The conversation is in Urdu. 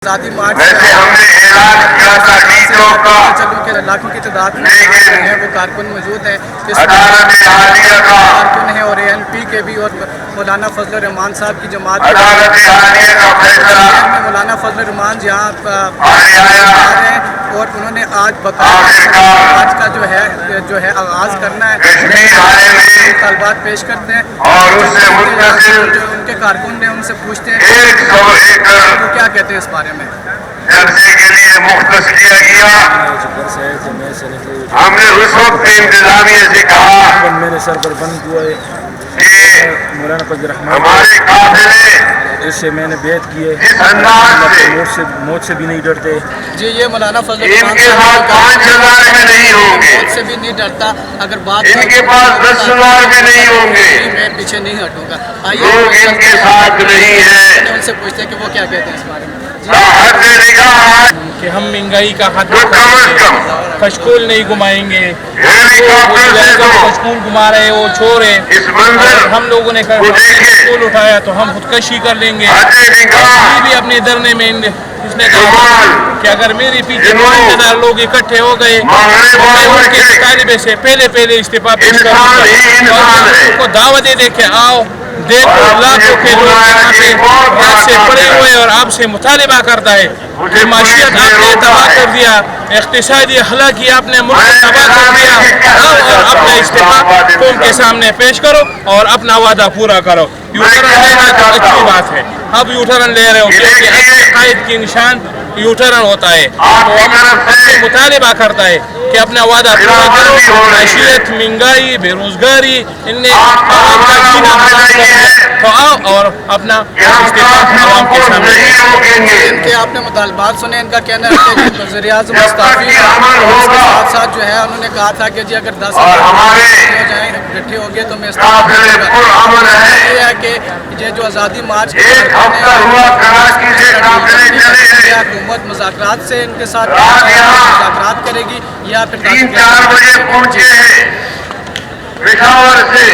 آزادی مارچ ویسے ہم نے اعلان کیا تھا نیٹوں کا، چلو کہ لاکھوں کی تعداد میں ہیں وہ کارکن موجود ہیں، عدالت عالیہ کا کارکن ہیں اور ANP کے بھی، اور مولانا فضل الرحمان صاحب کی جماعت عدالت عالیہ کا فیصلہ مولانا فضل الرحمان جہاں آنے آیا، اور انہوں نے آج آخرکار آج کا جو ہے آغاز کرنا ہے، کشمیر آئے ہوئے طالبات پیش کرتے ہیں اور اس سے متصل جو ان کے کارکن نے ان سے پوچھتے ہیں 100 ایکڑ وہ کیا کہتے ہیں اس بارے میں۔ جلسے کے لیے مختص کیا گیا۔ ہم نے اس وقت انتظامیہ سے کہا میرے سر پر بند ہوا ہے کہ مولانا فضل الرحمان ہمارے قافلے اس سے میں نے بیعت کی ہے، اس انداز سے موت سے بھی نہیں ڈرتے۔ جی یہ مولانا فضل ان الرحمان کے پاس 5,000 میں نہیں ہوں گے، موت سے بھی نہیں ڈرتا، اگر بات ان کے پاس 10,000 میں نہیں ہوں گے، میں پیچھے نہیں ہٹوں گا۔ لوگ ان کے ساتھ نہیں ہیں۔ ان سے پوچھتے ہیں کہ وہ کیا کہتے ہیں اس بارے میں۔ حد نگاہ کہ ہم مہنگائی کا جو خاتمہ کم از کریں گے، کم کھشکول نہیں گھمائیں گے، ہیلی کاپٹر سے تو کھشکول گھما رہے وہ چور ہیں، اس منظر اگر ہم لوگوں نے کو دیکھیں۔ کھشکول اٹھایا تو ہم خودکشی کر لیں گے۔ حد نگاہ یہ بھی اپنے دھرنے میں اس نے کہا جمال کہ اگر میری پیچھے جنوب 5,000 لوگ اکٹھے ہو گئے مغرب تو میں اور ان کے مشرق طالبے سے پہلے استعفیٰ پیش کروں انسان ہی گا اور انسان ہے۔ ان کو دعوت دے کہ آؤ دیکھو اور لاکھوں کے لوگ یہاں پہ رات سے پڑے ہوئے اور آپ سے مطالبہ کرتا ہے کہ معاشیت آپ نے تباہ کر دیا، اقتصادی اخلاقی آپ نے ملک تباہ کر دیا، آؤ اور اپنا استعفیٰ قوم کے سامنے پیش کرو اور اپنا وعدہ پورا کرو۔ یو ٹرن لینا تو اچھی بات ہے، اب یو ٹرن لے رہے ہو کیونکہ اچھے قائد کی نشان یو ٹرن ہوتا ہے، تو ہم آپ سے مطالبہ کرتا ہے کہ اپنا وعدہ پورا کرو۔ معیشت، مہنگائی، بے روزگاری، ان نے عوام کا جینا حرام کر دیا، تو آؤ اور اپنا استعفیٰ عوام کے سامنے پیش کرو۔ ان کے آپ نے مطالبات سنے، ان کا کہنا ہے کہ وزیر اعظم مستعفی اور اس کے ساتھ ساتھ جو ہے انہوں نے کہا تھا کہ جی اگر 10 ہو جائیں اکٹھے ہو گئے تو میں قافلے پرامن ہے۔ یہ ہے کہ یہ جو آزادی مارچ ایک ہفتہ ہوا کراچی سے قافلے چلے ہیں، حکومت مذاکرات سے ان کے ساتھ رات یہاں مذاکرات کرے گی یا پھر 3-4 بجے پہنچے ہیں پشاور سے۔